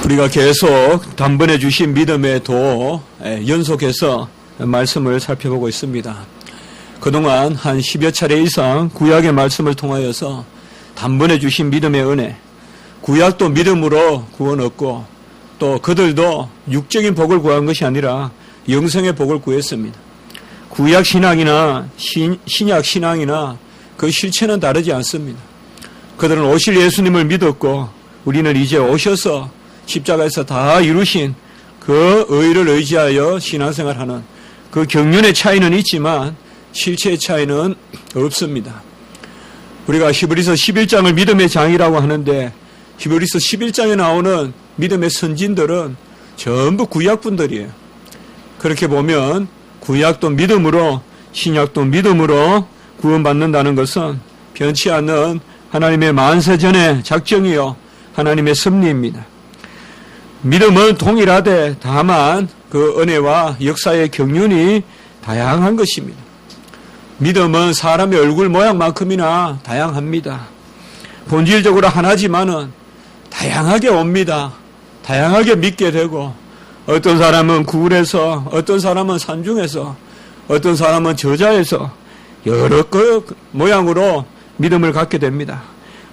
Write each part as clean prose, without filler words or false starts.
우리가 계속 단번에 주신 믿음의 도 연속해서 말씀을 살펴보고 있습니다. 그동안 한 10여 차례 이상 구약의 말씀을 통하여서 단번에 주신 믿음의 은혜, 구약도 믿음으로 구원 얻고 또 그들도 육적인 복을 구한 것이 아니라 영생의 복을 구했습니다. 구약 신앙이나 신약 신앙이나 그 실체는 다르지 않습니다. 그들은 오실 예수님을 믿었고 우리는 이제 오셔서 십자가에서 다 이루신 그 의를 의지하여 신앙생활하는 그 경륜의 차이는 있지만 실체의 차이는 없습니다. 우리가 히브리서 11장을 믿음의 장이라고 하는데 히브리서 11장에 나오는 믿음의 선진들은 전부 구약분들이에요. 그렇게 보면 구약도 믿음으로 신약도 믿음으로 구원받는다는 것은 변치 않는 하나님의 만세전의 작정이요 하나님의 섭리입니다. 믿음은 동일하되 다만 그 은혜와 역사의 경륜이 다양한 것입니다. 믿음은 사람의 얼굴 모양만큼이나 다양합니다. 본질적으로 하나지만은 다양하게 옵니다. 다양하게 믿게 되고 어떤 사람은 구울에서 어떤 사람은 산중에서 어떤 사람은 저자에서 여러 모양으로 믿음을 갖게 됩니다.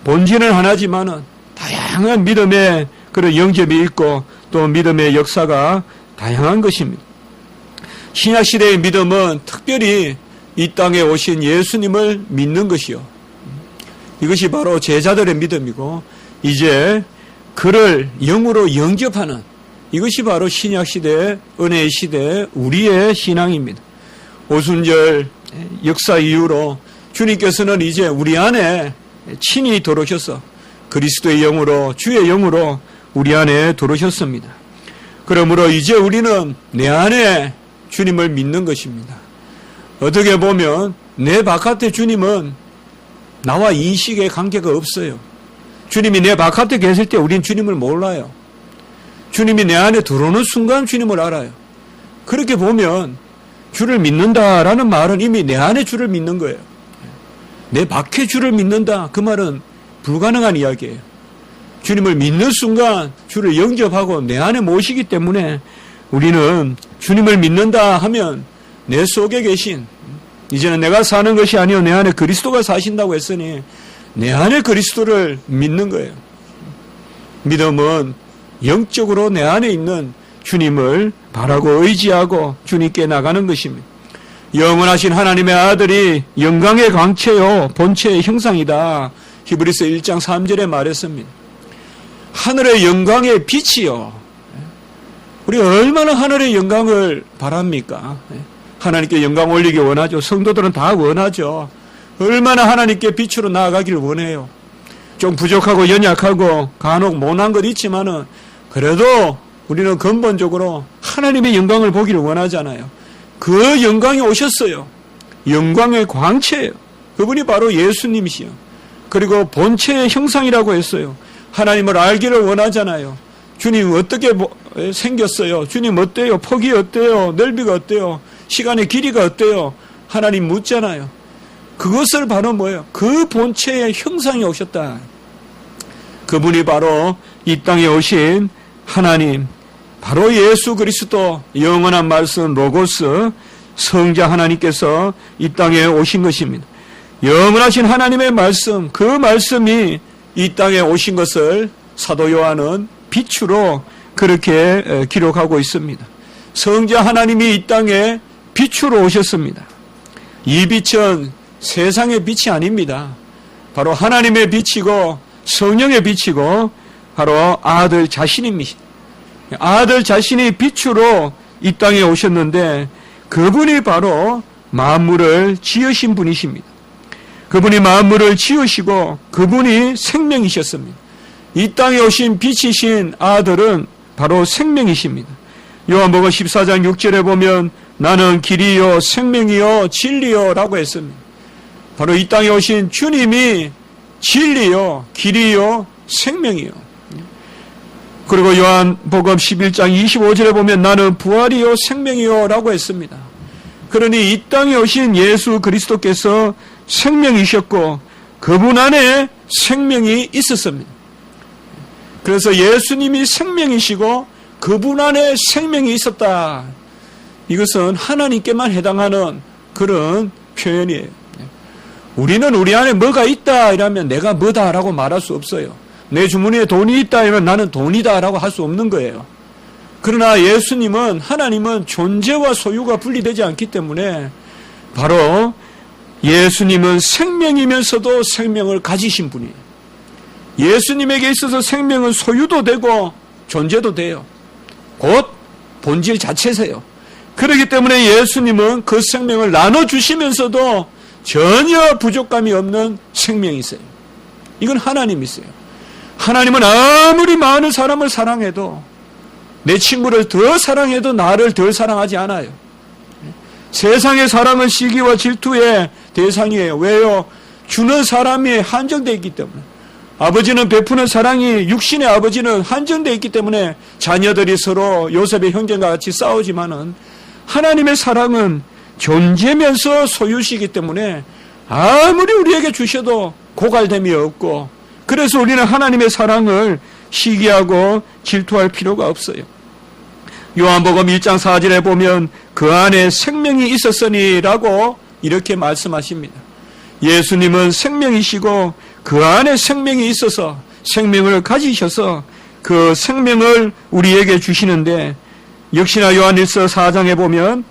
본질은 하나지만은 다양한 믿음의 그런 영접이 있고 또 믿음의 역사가 다양한 것입니다. 신약시대의 믿음은 특별히 이 땅에 오신 예수님을 믿는 것이요. 이것이 바로 제자들의 믿음이고 이제 그를 영으로 영접하는 이것이 바로 신약시대의 은혜의 시대의 우리의 신앙입니다. 오순절 역사 이후로 주님께서는 이제 우리 안에 친히 들어오셔서 그리스도의 영으로 주의 영으로 우리 안에 들어오셨습니다. 그러므로 이제 우리는 내 안에 주님을 믿는 것입니다. 어떻게 보면 내 바깥에 주님은 나와 인식의 관계가 없어요. 주님이 내 바깥에 계실 때 우린 주님을 몰라요. 주님이 내 안에 들어오는 순간 주님을 알아요. 그렇게 보면 주를 믿는다라는 말은 이미 내 안에 주를 믿는 거예요. 내 밖에 주를 믿는다 그 말은 불가능한 이야기예요. 주님을 믿는 순간 주를 영접하고 내 안에 모시기 때문에 우리는 주님을 믿는다 하면 내 속에 계신 이제는 내가 사는 것이 아니요 내 안에 그리스도가 사신다고 했으니 내 안에 그리스도를 믿는 거예요. 믿음은 영적으로 내 안에 있는 주님을 바라고 의지하고 주님께 나가는 것입니다. 영원하신 하나님의 아들이 영광의 광채요 본체의 형상이다. 히브리서 1장 3절에 말했습니다. 하늘의 영광의 빛이요. 우리가 얼마나 하늘의 영광을 바랍니까? 하나님께 영광 올리기 원하죠. 성도들은 다 원하죠. 얼마나 하나님께 빛으로 나아가기를 원해요. 좀 부족하고 연약하고 간혹 못난 것 있지만은 그래도 우리는 근본적으로 하나님의 영광을 보기를 원하잖아요. 그 영광이 오셨어요. 영광의 광채예요. 그분이 바로 예수님이시요. 그리고 본체의 형상이라고 했어요. 하나님을 알기를 원하잖아요. 주님 어떻게 생겼어요? 주님 어때요? 폭이 어때요? 넓이가 어때요? 시간의 길이가 어때요? 하나님 묻잖아요. 그것을 바로 뭐예요? 그 본체의 형상이 오셨다. 그분이 바로 이 땅에 오신 하나님, 바로 예수 그리스도 영원한 말씀 로고스 성자 하나님께서 이 땅에 오신 것입니다. 영원하신 하나님의 말씀, 그 말씀이 이 땅에 오신 것을 사도 요한은 빛으로 그렇게 기록하고 있습니다. 성자 하나님이 이 땅에 빛으로 오셨습니다. 이 빛은 세상의 빛이 아닙니다. 바로 하나님의 빛이고 성령의 빛이고 바로 아들 자신입니다. 아들 자신이 빛으로 이 땅에 오셨는데 그분이 바로 만물을 지으신 분이십니다. 그분이 만물을 지으시고 그분이 생명이셨습니다. 이 땅에 오신 빛이신 아들은 바로 생명이십니다. 요한복음 14장 6절에 보면 나는 길이요 생명이요 진리요 라고 했습니다. 바로 이 땅에 오신 주님이 진리요 길이요 생명이요. 그리고 요한복음 11장 25절에 보면 나는 부활이요 생명이요 라고 했습니다. 그러니 이 땅에 오신 예수 그리스도께서 생명이셨고 그분 안에 생명이 있었습니다. 그래서 예수님이 생명이시고 그분 안에 생명이 있었다. 이것은 하나님께만 해당하는 그런 표현이에요. 우리는 우리 안에 뭐가 있다 이러면 내가 뭐다라고 말할 수 없어요. 내 주머니에 돈이 있다 이러면 나는 돈이다라고 할 수 없는 거예요. 그러나 예수님은, 하나님은 존재와 소유가 분리되지 않기 때문에 바로 예수님은 생명이면서도 생명을 가지신 분이에요. 예수님에게 있어서 생명은 소유도 되고 존재도 돼요. 곧 본질 자체세요. 그렇기 때문에 예수님은 그 생명을 나눠주시면서도 전혀 부족감이 없는 생명이세요. 이건 하나님이세요. 하나님은 아무리 많은 사람을 사랑해도, 내 친구를 더 사랑해도 나를 덜 사랑하지 않아요. 세상의 사랑은 시기와 질투의 대상이에요. 왜요? 주는 사람이 한정되어 있기 때문에. 아버지는 베푸는 사랑이, 육신의 아버지는 한정되어 있기 때문에 자녀들이 서로 요셉의 형제과 같이 싸우지만은, 하나님의 사랑은 존재면서 소유시기 때문에 아무리 우리에게 주셔도 고갈됨이 없고, 그래서 우리는 하나님의 사랑을 시기하고 질투할 필요가 없어요. 요한복음 1장 4절에 보면 그 안에 생명이 있었으니라고 이렇게 말씀하십니다. 예수님은 생명이시고 그 안에 생명이 있어서 생명을 가지셔서 그 생명을 우리에게 주시는데, 역시나 요한일서 4장에 보면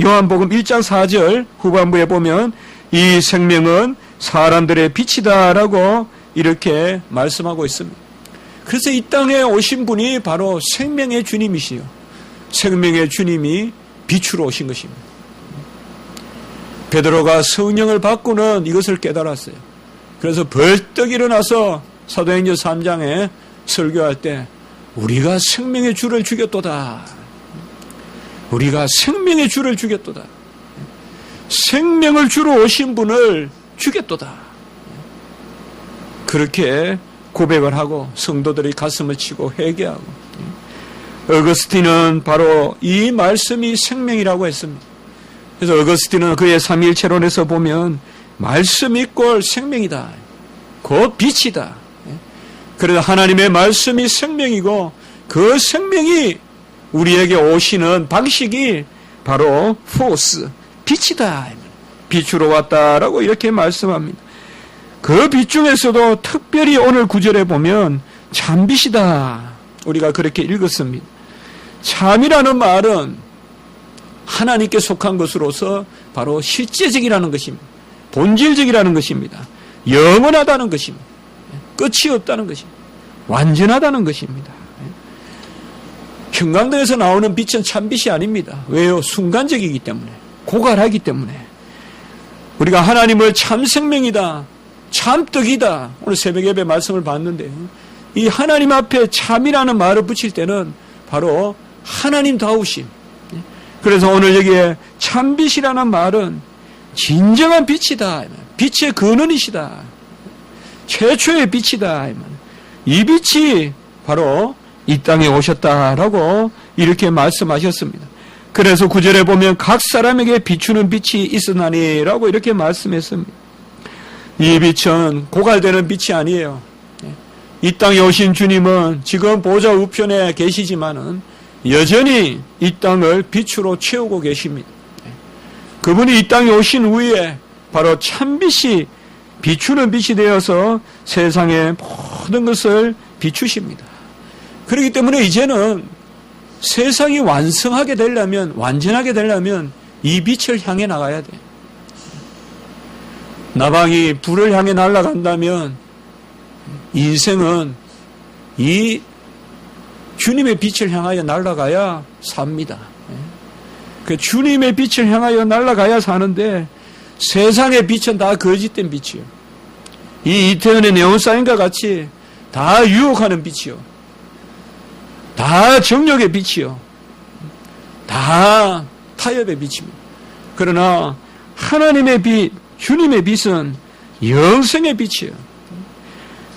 요한복음 1장 4절 후반부에 보면 이 생명은 사람들의 빛이다라고 이렇게 말씀하고 있습니다. 그래서 이 땅에 오신 분이 바로 생명의 주님이시요, 생명의 주님이 빛으로 오신 것입니다. 베드로가 성령을 받고는 이것을 깨달았어요. 그래서 벌떡 일어나서 사도행전 3장에 설교할 때 우리가 생명의 주를 죽였도다. 우리가 생명의 주를 죽였도다. 생명을 주러 오신 분을 죽였도다. 그렇게 고백을 하고 성도들이 가슴을 치고 회개하고, 어거스틴은 바로 이 말씀이 생명이라고 했습니다. 그래서 어거스틴은 그의 삼위일체론에서 보면 말씀이 꼴 생명이다. 곧 빛이다. 그래서 하나님의 말씀이 생명이고 그 생명이 우리에게 오시는 방식이 바로 포스, 빛이다. 빛으로 왔다라고 이렇게 말씀합니다. 그 빛 중에서도 특별히 오늘 구절에 보면 참빛이다. 우리가 그렇게 읽었습니다. 참이라는 말은 하나님께 속한 것으로서 바로 실제적이라는 것입니다. 본질적이라는 것입니다. 영원하다는 것입니다. 끝이 없다는 것입니다. 완전하다는 것입니다. 형광등에서 나오는 빛은 참빛이 아닙니다. 왜요? 순간적이기 때문에, 고갈하기 때문에. 우리가 하나님을 참 생명이다, 참떡이다, 오늘 새벽 예배 말씀을 봤는데, 이 하나님 앞에 참이라는 말을 붙일 때는 바로 하나님다우심. 그래서 오늘 여기에 참빛이라는 말은 진정한 빛이다, 빛의 근원이시다, 최초의 빛이다. 이 빛이 바로 이 땅에 오셨다라고 이렇게 말씀하셨습니다. 그래서 9절에 보면 각 사람에게 비추는 빛이 있으나니라고 이렇게 말씀했습니다. 이 빛은 고갈되는 빛이 아니에요. 이 땅에 오신 주님은 지금 보좌 우편에 계시지만은 여전히 이 땅을 빛으로 채우고 계십니다. 그분이 이 땅에 오신 후에 바로 참빛이 비추는 빛이 되어서 세상의 모든 것을 비추십니다. 그렇기 때문에 이제는 세상이 완성하게 되려면, 완전하게 되려면 이 빛을 향해 나가야 돼. 나방이 불을 향해 날아간다면 인생은 이 주님의 빛을 향하여 날아가야 삽니다. 그 주님의 빛을 향하여 날아가야 사는데 세상의 빛은 다 거짓된 빛이요. 이 이태원의 네온사인과 같이 다 유혹하는 빛이요. 다 정욕의 빛이요. 다 타협의 빛입니다. 그러나 하나님의 빛, 주님의 빛은 영생의 빛이에요.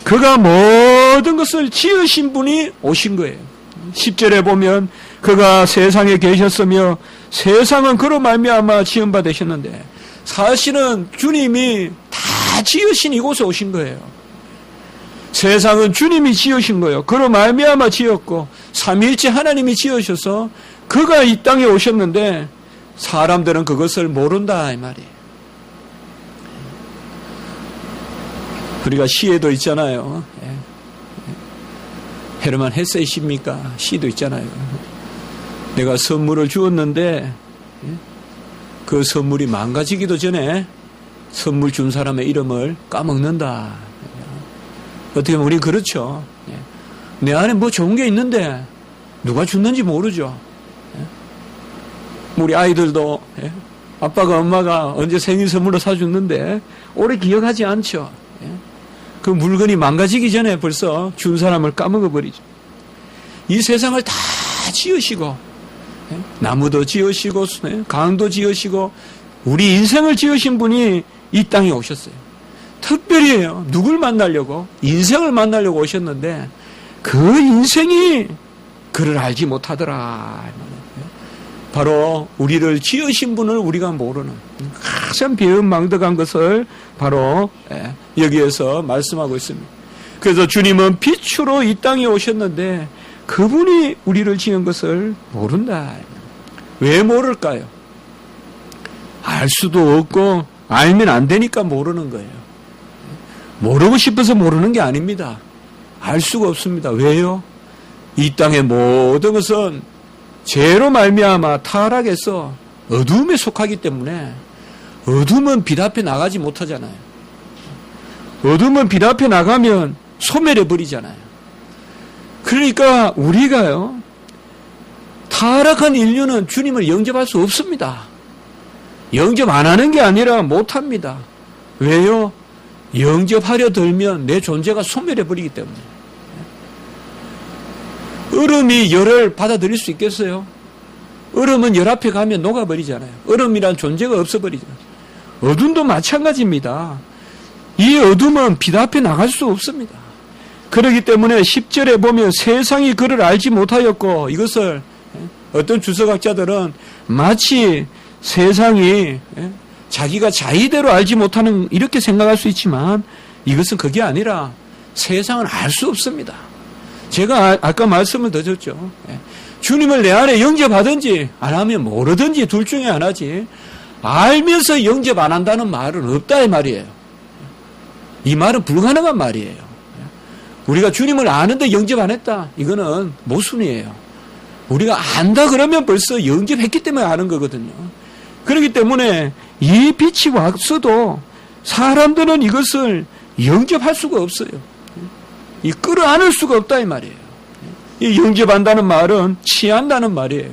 그가 모든 것을 지으신 분이 오신 거예요. 10절에 보면 그가 세상에 계셨으며 세상은 그로 말미암아 지은 바 되셨는데, 사실은 주님이 다 지으신 이곳에 오신 거예요. 세상은 주님이 지으신 거예요. 그로 말미암아 지었고 삼위일체 하나님이 지으셔서 그가 이 땅에 오셨는데 사람들은 그것을 모른다 이 말이에요. 우리가 시에도 있잖아요. 헤르만 헤세십니까? 시도 있잖아요. 내가 선물을 주었는데 그 선물이 망가지기도 전에 선물 준 사람의 이름을 까먹는다. 어떻게 보면 우리 그렇죠. 내 안에 뭐 좋은 게 있는데 누가 줬는지 모르죠. 우리 아이들도 아빠가 엄마가 언제 생일 선물로 사줬는데 오래 기억하지 않죠. 그 물건이 망가지기 전에 벌써 준 사람을 까먹어 버리죠. 이 세상을 다 지으시고 나무도 지으시고 강도 지으시고 우리 인생을 지으신 분이 이 땅에 오셨어요. 특별히요. 누굴 만나려고? 인생을 만나려고 오셨는데 그 인생이 그를 알지 못하더라. 바로 우리를 지으신 분을 우리가 모르는 가장 배은망덕한 것을 바로 여기에서 말씀하고 있습니다. 그래서 주님은 빛으로 이 땅에 오셨는데 그분이 우리를 지은 것을 모른다. 왜 모를까요? 알 수도 없고 알면 안 되니까 모르는 거예요. 모르고 싶어서 모르는 게 아닙니다. 알 수가 없습니다. 왜요? 이 땅의 모든 것은 죄로 말미암아 타락해서 어둠에 속하기 때문에 어둠은 빛 앞에 나가지 못하잖아요. 어둠은 빛 앞에 나가면 소멸해 버리잖아요. 그러니까 우리가요, 타락한 인류는 주님을 영접할 수 없습니다. 영접 안 하는 게 아니라 못 합니다. 왜요? 영접하려 들면 내 존재가 소멸해 버리기 때문에. 얼음이 열을 받아들일 수 있겠어요? 얼음은 열 앞에 가면 녹아버리잖아요. 얼음이란 존재가 없어버리잖아요. 어둠도 마찬가지입니다. 이 어둠은 빛 앞에 나갈 수 없습니다. 그렇기 때문에 10절에 보면 세상이 그를 알지 못하였고, 이것을 어떤 주석학자들은 마치 세상이 자기가 자의대로 알지 못하는, 이렇게 생각할 수 있지만 이것은 그게 아니라 세상은 알 수 없습니다. 제가 아까 말씀을 드렸죠. 주님을 내 안에 영접하든지 안 하면 모르든지 둘 중에 하나지, 알면서 영접 안 한다는 말은 없다 이 말이에요. 이 말은 불가능한 말이에요. 우리가 주님을 아는데 영접 안 했다, 이거는 모순이에요. 우리가 안다 그러면 벌써 영접했기 때문에 아는 거거든요. 그렇기 때문에 이 빛이 왔어도 사람들은 이것을 영접할 수가 없어요. 이 끌어안을 수가 없다 이 말이에요. 이 영접한다는 말은 취한다는 말이에요.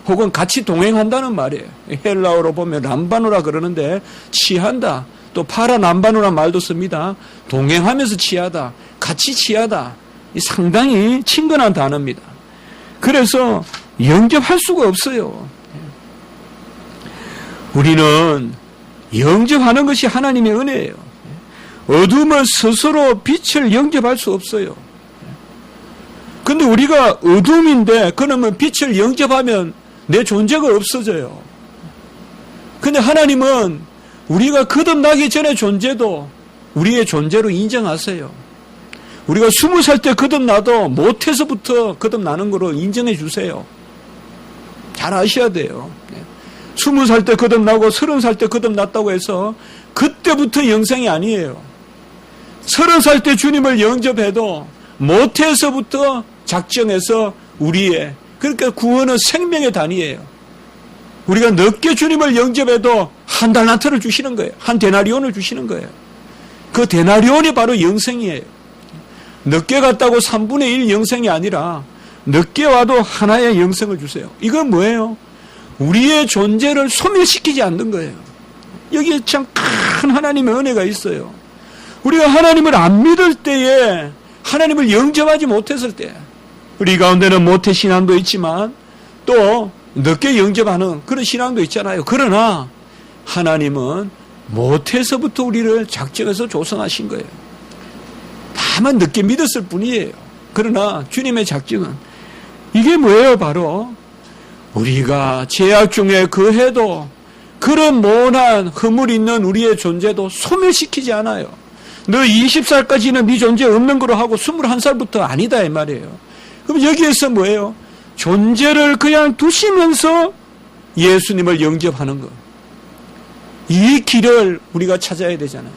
혹은 같이 동행한다는 말이에요. 헬라어로 보면 람바누라 그러는데 취한다. 또 파라남바누라 말도 씁니다. 동행하면서 취하다. 같이 취하다. 이 상당히 친근한 단어입니다. 그래서 영접할 수가 없어요. 우리는 영접하는 것이 하나님의 은혜예요. 어둠은 스스로 빛을 영접할 수 없어요. 근데 우리가 어둠인데 그러면 빛을 영접하면 내 존재가 없어져요. 근데 하나님은 우리가 거듭나기 전의 존재도 우리의 존재로 인정하세요. 우리가 20살 때 거듭나도 못해서부터 거듭나는 거로 인정해 주세요. 잘 아셔야 돼요. 20살 때 거듭나고 30살 때 거듭났다고 해서 그때부터 영생이 아니에요. 30살 때 주님을 영접해도 못해서부터 작정해서 우리의, 그러니까 구원은 생명의 단위예요. 우리가 늦게 주님을 영접해도 한 달란트를 주시는 거예요. 한 데나리온을 주시는 거예요. 그 데나리온이 바로 영생이에요. 늦게 갔다고 3분의 1 영생이 아니라 늦게 와도 하나의 영생을 주세요. 이건 뭐예요? 우리의 존재를 소멸시키지 않는 거예요. 여기에 참 큰 하나님의 은혜가 있어요. 우리가 하나님을 안 믿을 때에, 하나님을 영접하지 못했을 때, 우리 가운데는 모태 신앙도 있지만 또 늦게 영접하는 그런 신앙도 있잖아요. 그러나 하나님은 모태에서부터 우리를 작정해서 조성하신 거예요. 다만 늦게 믿었을 뿐이에요. 그러나 주님의 작정은 이게 뭐예요? 바로 우리가 죄악 중에 거해도 그런 모난 허물 있는 우리의 존재도 소멸시키지 않아요. 너 20살까지는 네 존재 없는 거로 하고 21살부터 아니다 이 말이에요. 그럼 여기에서 뭐예요? 존재를 그냥 두시면서 예수님을 영접하는 것. 이 길을 우리가 찾아야 되잖아요.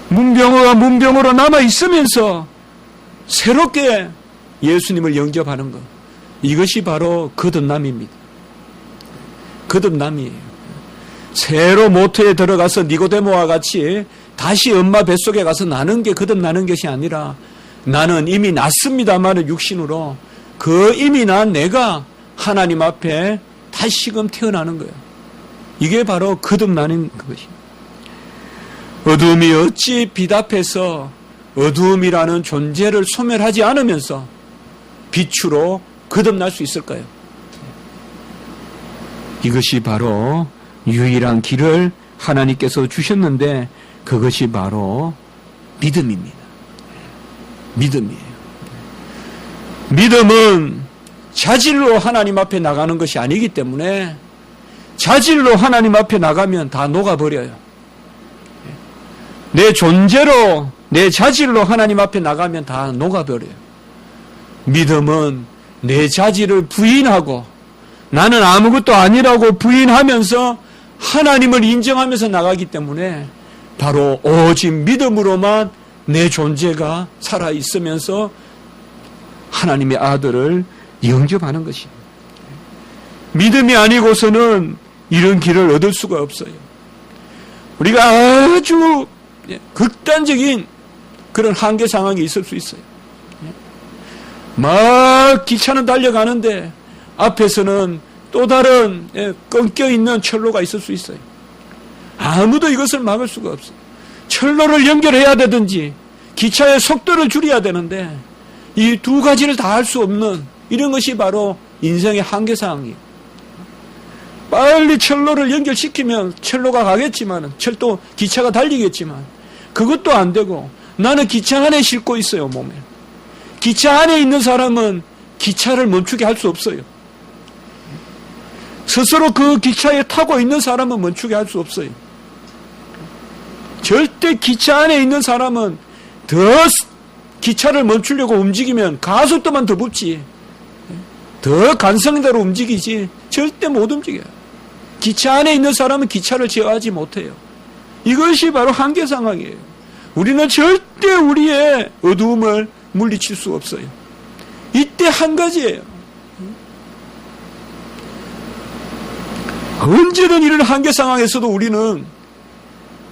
문병호가 문병호로 남아있으면서 새롭게 예수님을 영접하는 것. 이것이 바로 거듭남입니다. 거듭남이에요. 새로 모태에 들어가서 니고데모와 같이 다시 엄마 뱃속에 가서 나는 게 거듭나는 것이 아니라 나는 이미 났습니다만 육신으로 그 이미 난 내가 하나님 앞에 다시금 태어나는 거예요. 이게 바로 거듭나는 것입니다. 어두움이 어찌 빛 앞에서 어두움이라는 존재를 소멸하지 않으면서 빛으로 거듭날 수 있을까요? 이것이 바로 유일한 길을 하나님께서 주셨는데 그것이 바로 믿음입니다. 믿음이에요. 믿음은 자질로 하나님 앞에 나가는 것이 아니기 때문에 자질로 하나님 앞에 나가면 다 녹아버려요. 내 존재로 내 자질로 하나님 앞에 나가면 다 녹아버려요. 믿음은 내 자질을 부인하고 나는 아무것도 아니라고 부인하면서 하나님을 인정하면서 나가기 때문에 바로 오직 믿음으로만 내 존재가 살아있으면서 하나님의 아들을 영접하는 것입니다. 믿음이 아니고서는 이런 길을 얻을 수가 없어요. 우리가 아주 극단적인 그런 한계 상황이 있을 수 있어요. 막 기차는 달려가는데 앞에서는 또 다른 꺾여있는 철로가 있을 수 있어요. 아무도 이것을 막을 수가 없어요. 철로를 연결해야 되든지 기차의 속도를 줄여야 되는데 이 두 가지를 다 할 수 없는 이런 것이 바로 인생의 한계 상황이에요. 빨리 철로를 연결시키면 철로가 가겠지만 철도 기차가 달리겠지만 그것도 안 되고 나는 기차 안에 싣고 있어요. 몸에. 기차 안에 있는 사람은 기차를 멈추게 할 수 없어요. 스스로 그 기차에 타고 있는 사람은 멈추게 할 수 없어요. 절대 기차 안에 있는 사람은 더 기차를 멈추려고 움직이면 가속도만 더 붙지 더 간성대로 움직이지 절대 못 움직여요. 기차 안에 있는 사람은 기차를 제어하지 못해요. 이것이 바로 한계 상황이에요. 우리는 절대 우리의 어두움을 물리칠 수 없어요. 이때 한 가지예요. 언제든 이런 한계 상황에서도 우리는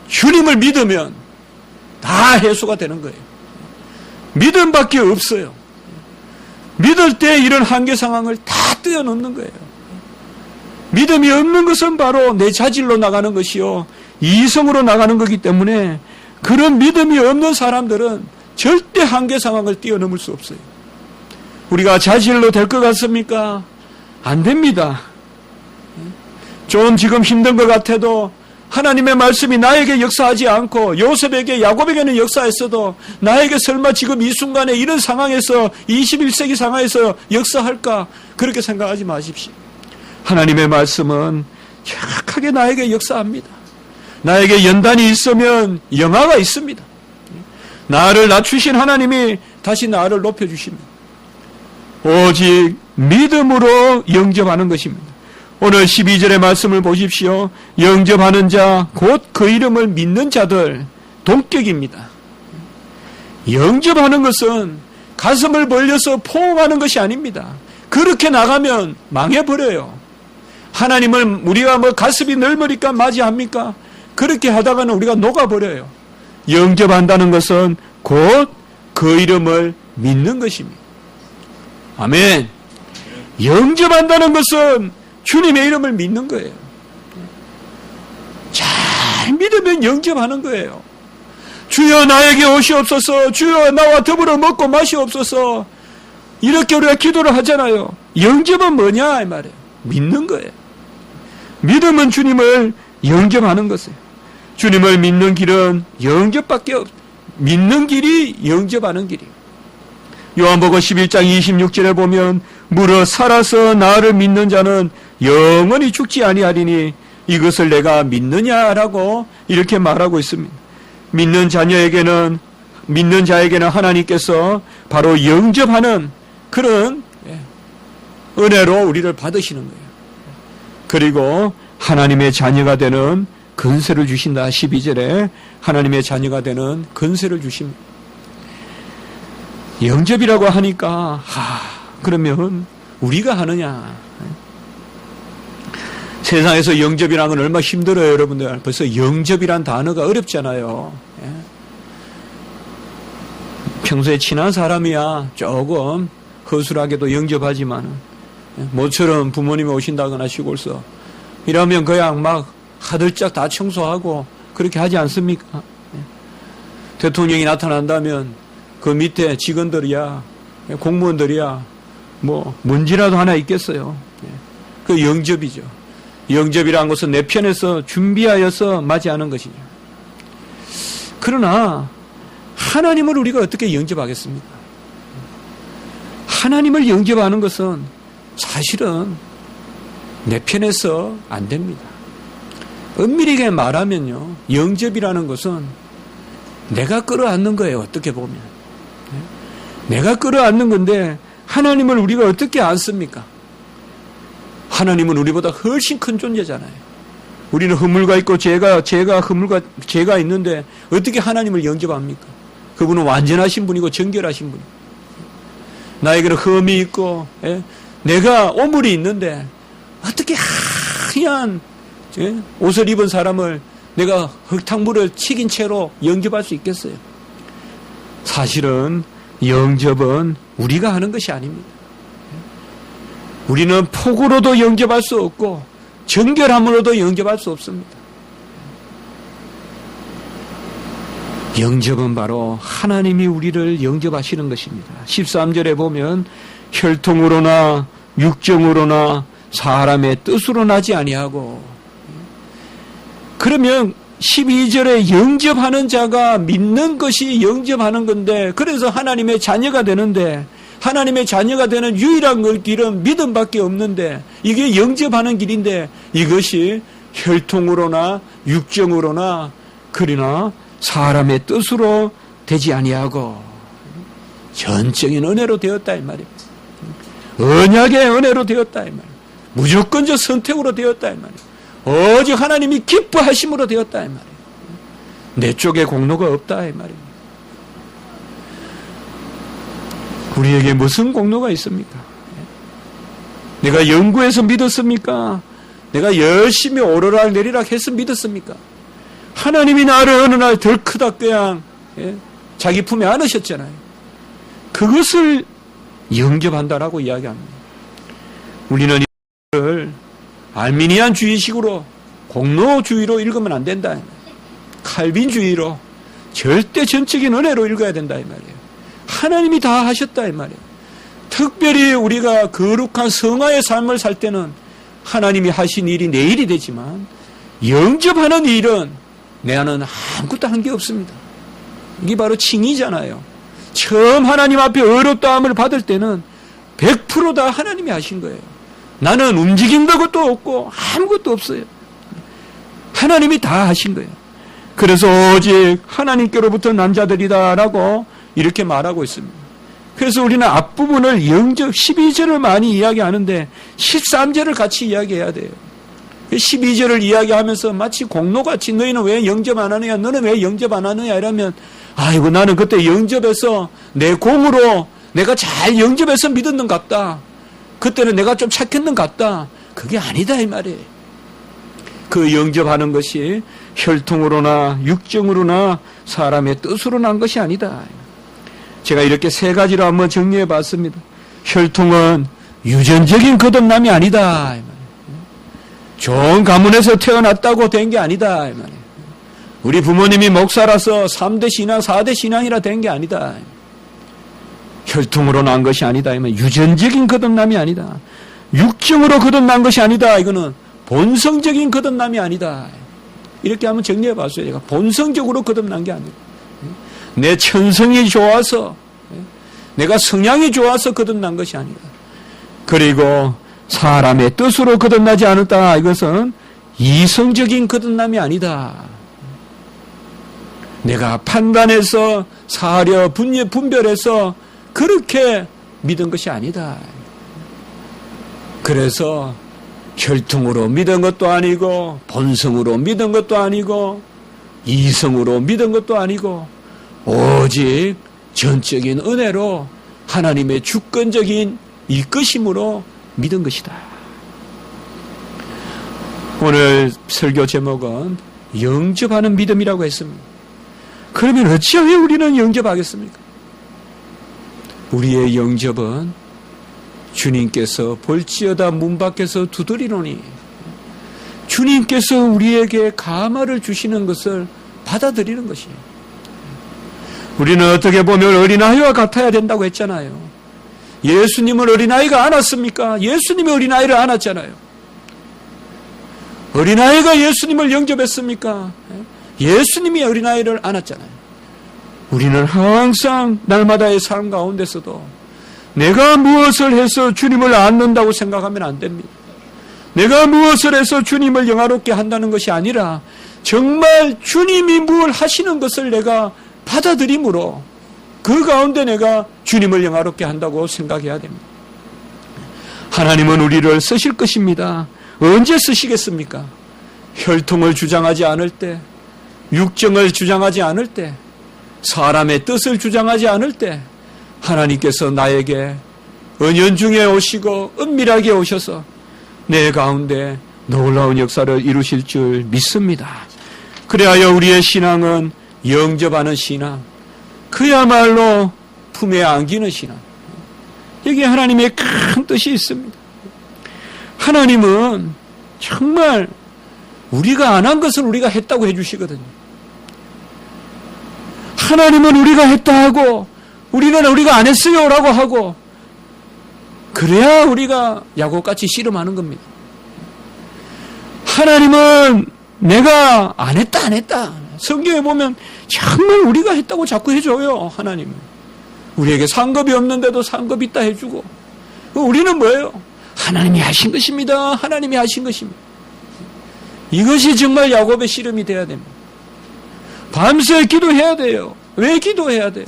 주님을 믿으면 다 해소가 되는 거예요. 믿음밖에 없어요. 믿을 때 이런 한계 상황을 다 뛰어넘는 거예요. 믿음이 없는 것은 바로 내 자질로 나가는 것이요 이성으로 나가는 거기 때문에 그런 믿음이 없는 사람들은 절대 한계 상황을 뛰어넘을 수 없어요. 우리가 자질로 될 것 같습니까? 안 됩니다. 좀 지금 힘든 것 같아도 하나님의 말씀이 나에게 역사하지 않고 요셉에게 야곱에게는 역사했어도 나에게 설마 지금 이 순간에 이런 상황에서 21세기 상황에서 역사할까? 그렇게 생각하지 마십시오. 하나님의 말씀은 정확하게 나에게 역사합니다. 나에게 연단이 있으면 영화가 있습니다. 나를 낮추신 하나님이 다시 나를 높여주십니다. 오직 믿음으로 영접하는 것입니다. 오늘 12절의 말씀을 보십시오. 영접하는 자, 곧 그 이름을 믿는 자들, 동격입니다. 영접하는 것은 가슴을 벌려서 포옹하는 것이 아닙니다. 그렇게 나가면 망해버려요. 하나님을 우리가 가슴이 넓으니까 맞이합니까? 그렇게 하다가는 우리가 녹아버려요. 영접한다는 것은 곧 그 이름을 믿는 것입니다. 아멘. 영접한다는 것은 주님의 이름을 믿는 거예요. 잘 믿으면 영접하는 거예요. 주여 나에게 오시옵소서, 주여 나와 더불어 먹고 마시옵소서, 이렇게 우리가 기도를 하잖아요. 영접은 뭐냐 이 말이에요. 믿는 거예요. 믿음은 주님을 영접하는 것이에요. 주님을 믿는 길은 영접밖에 없어요. 믿는 길이 영접하는 길이에요. 요한복음 11장 26절에 보면 무릇 살아서 나를 믿는 자는 영원히 죽지 아니하리니 이것을 내가 믿느냐라고 이렇게 말하고 있습니다. 믿는 자에게는 하나님께서 바로 영접하는 그런 은혜로 우리를 받으시는 거예요. 그리고 하나님의 자녀가 되는 권세를 주신다. 12절에 하나님의 자녀가 되는 권세를 주십니다. 영접이라고 하니까 그러면 우리가 하느냐? 세상에서 영접이라는 건 얼마나 힘들어요, 여러분들. 벌써 영접이란 단어가 어렵잖아요. 평소에 친한 사람이야 조금 허술하게도 영접하지만 모처럼 부모님이 오신다거나 시골서 이러면 그냥 막 하들짝 다 청소하고 그렇게 하지 않습니까? 대통령이 나타난다면 그 밑에 직원들이야 공무원들이야 뭐 뭔지라도 하나 있겠어요. 그 영접이죠. 영접이라는 것은 내 편에서 준비하여서 맞이하는 것이죠. 그러나 하나님을 우리가 어떻게 영접하겠습니까? 하나님을 영접하는 것은 사실은 내 편에서 안 됩니다. 엄밀하게 말하면요, 영접이라는 것은 내가 끌어안는 거예요. 어떻게 보면 내가 끌어안는 건데 하나님을 우리가 어떻게 안습니까? 하나님은 우리보다 훨씬 큰 존재잖아요. 우리는 허물과 있고 죄가 있는데 어떻게 하나님을 영접합니까? 그분은 완전하신 분이고 정결하신 분. 나에게는 흠이 있고 내가 오물이 있는데 어떻게 하얀 옷을 입은 사람을 내가 흙탕물을 튀긴 채로 영접할 수 있겠어요? 사실은 영접은 우리가 하는 것이 아닙니다. 우리는 폭으로도 영접할 수 없고 정결함으로도 영접할 수 없습니다. 영접은 바로 하나님이 우리를 영접하시는 것입니다. 13절에 보면 혈통으로나 육정으로나 사람의 뜻으로 나지 아니하고, 그러면 12절에 영접하는 자가 믿는 것이 영접하는 건데, 그래서 하나님의 자녀가 되는데, 하나님의 자녀가 되는 유일한 길은 믿음밖에 없는데, 이게 영접하는 길인데 이것이 혈통으로나 육정으로나 그러나 사람의 뜻으로 되지 아니하고 전적인 은혜로 되었다 이 말입니다. 언약의 은혜로 되었다 이 말입니다. 무조건적 선택으로 되었다 이 말이에요. 오직 하나님이 기뻐하심으로 되었다 이 말이에요. 내 쪽에 공로가 없다 이 말입니다. 우리에게 무슨 공로가 있습니까? 내가 연구해서 믿었습니까? 내가 열심히 오르락 내리락 해서 믿었습니까? 하나님이 나를 어느 날 덜 크다 그냥 자기 품에 안으셨잖아요. 그것을 영접한다라고 이야기합니다. 우리는 이걸 알미니안 주의식으로 공로주의로 읽으면 안 된다. 칼빈주의로 절대 전적인 은혜로 읽어야 된다 이 말이에요. 하나님이 다 하셨다 이 말이에요. 특별히 우리가 거룩한 성화의 삶을 살 때는 하나님이 하신 일이 내 일이 되지만 영접하는 일은 내는 아무것도 한 게 없습니다. 이게 바로 칭의잖아요. 처음 하나님 앞에 어렵다함을 받을 때는 100% 다 하나님이 하신 거예요. 나는 움직인 것도 없고 아무것도 없어요. 하나님이 다 하신 거예요. 그래서 오직 하나님께로부터 난 자들이다라고 이렇게 말하고 있습니다. 그래서 우리는 앞부분을 영접 12절을 많이 이야기하는데 13절을 같이 이야기해야 돼요. 12절을 이야기하면서 마치 공로같이 너희는 왜 영접 안 하느냐, 너는 왜 영접 안 하느냐 이러면 아이고 나는 그때 영접해서 내 공으로 내가 잘 영접해서 믿었는 것 같다. 그때는 내가 좀 착했는 것 같다. 그게 아니다 이 말이에요. 그 영접하는 것이 혈통으로나 육정으로나 사람의 뜻으로 난 것이 아니다. 제가 이렇게 세 가지로 한번 정리해 봤습니다. 혈통은 유전적인 거듭남이 아니다. 좋은 가문에서 태어났다고 된 게 아니다. 우리 부모님이 목사라서 3대 신앙, 4대 신앙이라 된 게 아니다. 혈통으로 난 것이 아니다. 유전적인 거듭남이 아니다. 육정으로 거듭난 것이 아니다. 이거는 본성적인 거듭남이 아니다. 이렇게 한번 정리해 봤어요. 제가 본성적으로 거듭난 게 아니다. 내 천성이 좋아서 내가 성향이 좋아서 거듭난 것이 아니다. 그리고 사람의 뜻으로 거듭나지 않았다. 이것은 이성적인 거듭남이 아니다. 내가 판단해서 사려 분별해서 그렇게 믿은 것이 아니다. 그래서 혈통으로 믿은 것도 아니고 본성으로 믿은 것도 아니고 이성으로 믿은 것도 아니고 오직 전적인 은혜로 하나님의 주권적인 이끄심으로 믿은 것이다. 오늘 설교 제목은 영접하는 믿음이라고 했습니다. 그러면 어찌하여 우리는 영접하겠습니까? 우리의 영접은 주님께서 볼지어다 문 밖에서 두드리노니 주님께서 우리에게 감화를 주시는 것을 받아들이는 것이에요. 우리는 어떻게 보면 어린아이와 같아야 된다고 했잖아요. 예수님은 어린아이가 안았습니까? 예수님이 어린아이를 안았잖아요. 어린아이가 예수님을 영접했습니까? 예수님이 어린아이를 안았잖아요. 우리는 항상 날마다의 삶 가운데서도 내가 무엇을 해서 주님을 안는다고 생각하면 안 됩니다. 내가 무엇을 해서 주님을 영화롭게 한다는 것이 아니라 정말 주님이 뭘 하시는 것을 내가 받아들임으로 그 가운데 내가 주님을 영화롭게 한다고 생각해야 됩니다. 하나님은 우리를 쓰실 것입니다. 언제 쓰시겠습니까? 혈통을 주장하지 않을 때, 육정을 주장하지 않을 때, 사람의 뜻을 주장하지 않을 때 하나님께서 나에게 은연중에 오시고 은밀하게 오셔서 내 가운데 놀라운 역사를 이루실 줄 믿습니다. 그래야 우리의 신앙은 영접하는 신앙, 그야말로 품에 안기는 신앙. 여기에 하나님의 큰 뜻이 있습니다. 하나님은 정말 우리가 안 한 것을 우리가 했다고 해주시거든요. 하나님은 우리가 했다 하고 우리는 우리가 안 했어요 라고 하고 그래야 우리가 야곱같이 씨름하는 겁니다. 하나님은 내가 안 했다 성경에 보면 정말 우리가 했다고 자꾸 해줘요. 하나님은 우리에게 상급이 없는데도 상급 있다 해주고 우리는 뭐예요? 하나님이 하신 것입니다. 하나님이 하신 것입니다. 이것이 정말 야곱의 씨름이 돼야 됩니다. 밤새 기도해야 돼요. 왜 기도해야 돼요?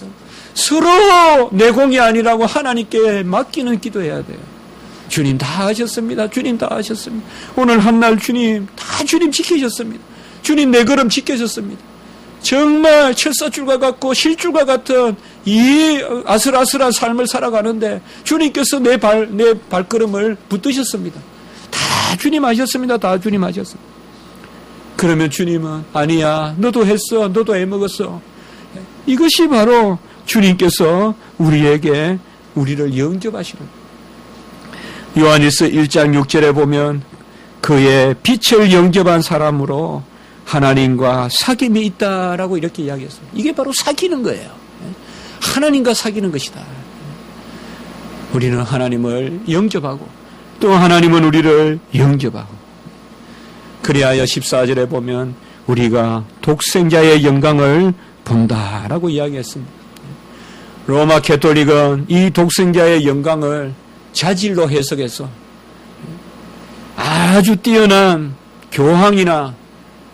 서로 내 공이 아니라고 하나님께 맡기는 기도해야 돼요. 주님 다 하셨습니다. 주님 다 하셨습니다. 오늘 한날 주님 다 주님 지키셨습니다. 주님 내 걸음 지켜줬습니다. 정말 철사줄과 같고 실줄과 같은 이 아슬아슬한 삶을 살아가는데 주님께서 내 발걸음을 붙드셨습니다. 다 주님 하셨습니다. 다 주님 하셨습니다. 그러면 주님은 아니야 너도 했어. 너도 애먹었어. 이것이 바로 주님께서 우리에게 우리를 영접하시는 요한일서 1장 6절에 보면 그의 빛을 영접한 사람으로 하나님과 사귐이 있다라고 이렇게 이야기했어요. 이게 바로 사귀는 거예요. 하나님과 사귀는 것이다. 우리는 하나님을 영접하고 또 하나님은 우리를 영접하고 그리하여 14절에 보면 우리가 독생자의 영광을 본다라고 이야기했습니다. 로마 가톨릭은 이 독생자의 영광을 자질로 해석해서 아주 뛰어난 교황이나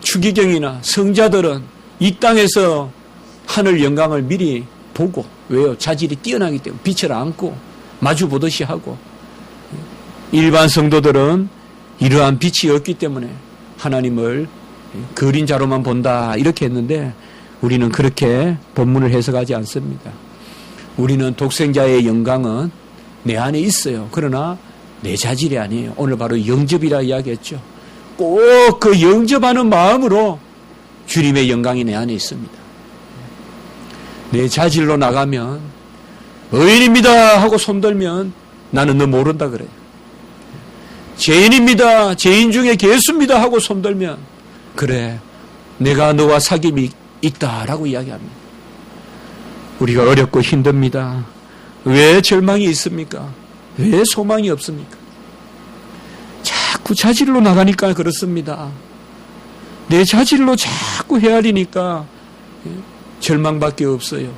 추기경이나 성자들은 이 땅에서 하늘 영광을 미리 보고 왜요? 자질이 뛰어나기 때문에 빛을 안고 마주 보듯이 하고 일반 성도들은 이러한 빛이 없기 때문에 하나님을 그림자로만 본다 이렇게 했는데 우리는 그렇게 본문을 해석하지 않습니다. 우리는 독생자의 영광은 내 안에 있어요. 그러나 내 자질이 아니에요. 오늘 바로 영접이라 이야기했죠. 꼭 그 영접하는 마음으로 주님의 영광이 내 안에 있습니다. 내 자질로 나가면 의인입니다 하고 손들면 나는 너 모른다 그래요. 죄인입니다. 죄인 중에 괴수입니다 하고 손들면 그래 내가 너와 사귐이 있다라고 이야기합니다. 우리가 어렵고 힘듭니다. 왜 절망이 있습니까? 왜 소망이 없습니까? 자꾸 자질로 나가니까 그렇습니다. 내 자질로 자꾸 헤아리니까 절망밖에 없어요.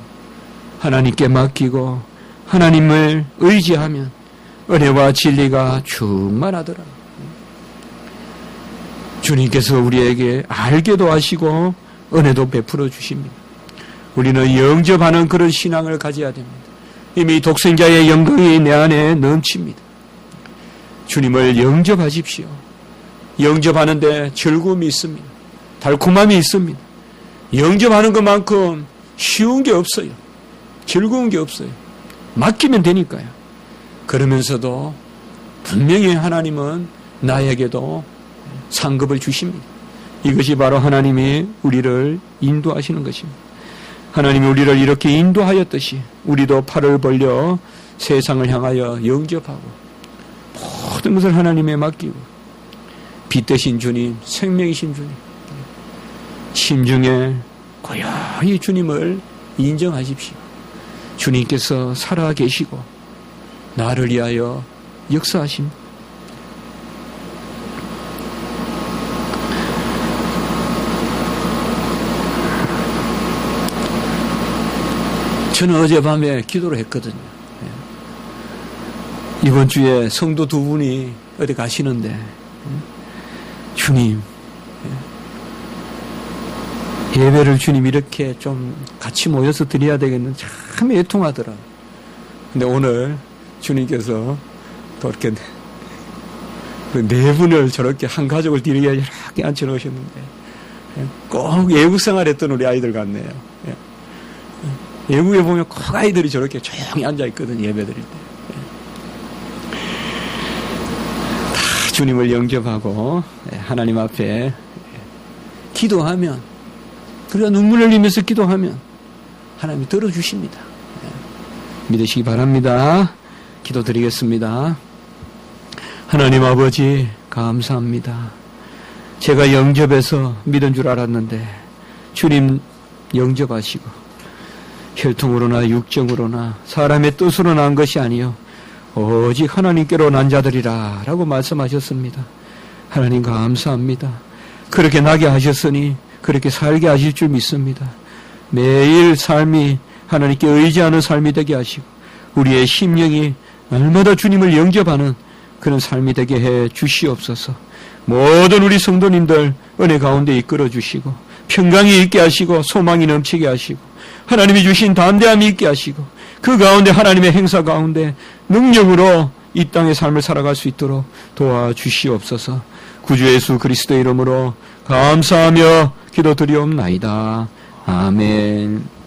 하나님께 맡기고 하나님을 의지하면 은혜와 진리가 충만하더라. 주님께서 우리에게 알게도 하시고 은혜도 베풀어 주십니다. 우리는 영접하는 그런 신앙을 가져야 됩니다. 이미 독생자의 영광이 내 안에 넘칩니다. 주님을 영접하십시오. 영접하는데 즐거움이 있습니다. 달콤함이 있습니다. 영접하는 것만큼 쉬운 게 없어요. 즐거운 게 없어요. 맡기면 되니까요. 그러면서도 분명히 하나님은 나에게도 상급을 주십니다. 이것이 바로 하나님이 우리를 인도하시는 것입니다. 하나님이 우리를 이렇게 인도하였듯이 우리도 팔을 벌려 세상을 향하여 영접하고 모든 것을 하나님에 맡기고 빛 되신 주님, 생명이신 주님, 심중에 고요히 주님을 인정하십시오. 주님께서 살아계시고 나를 위하여 역사하십니다. 저는 어젯밤에 기도를 했거든요. 이번 주에 성도 두 분이 어디 가시는데 주님, 예배를 주님 이렇게 좀 같이 모여서 드려야 되겠는데 참 애통하더라. 근데 오늘 주님께서 또 이렇게 네 분을 저렇게 한 가족을 드리게 이렇게 앉혀놓으셨는데 꼭 외국 생활했던 우리 아이들 같네요. 외국에 보면 꼭 아이들이 저렇게 조용히 앉아있거든요. 예배 드릴 때. 다 주님을 영접하고 하나님 앞에 기도하면, 그리고 눈물을 흘리면서 기도하면 하나님이 들어주십니다. 믿으시기 바랍니다. 기도드리겠습니다. 하나님 아버지 감사합니다. 제가 영접해서 믿은 줄 알았는데 주님 영접하시고 혈통으로나 육정으로나 사람의 뜻으로 난 것이 아니요 오직 하나님께로 난 자들이라 라고 말씀하셨습니다. 하나님 감사합니다. 그렇게 나게 하셨으니 그렇게 살게 하실 줄 믿습니다. 매일 삶이 하나님께 의지하는 삶이 되게 하시고 우리의 심령이 날마다 주님을 영접하는 그런 삶이 되게 해 주시옵소서. 모든 우리 성도님들 은혜 가운데 이끌어 주시고 평강이 있게 하시고 소망이 넘치게 하시고 하나님이 주신 담대함이 있게 하시고 그 가운데 하나님의 행사 가운데 능력으로 이 땅의 삶을 살아갈 수 있도록 도와주시옵소서. 구주 예수 그리스도의 이름으로 감사하며 기도드리옵나이다. 아멘.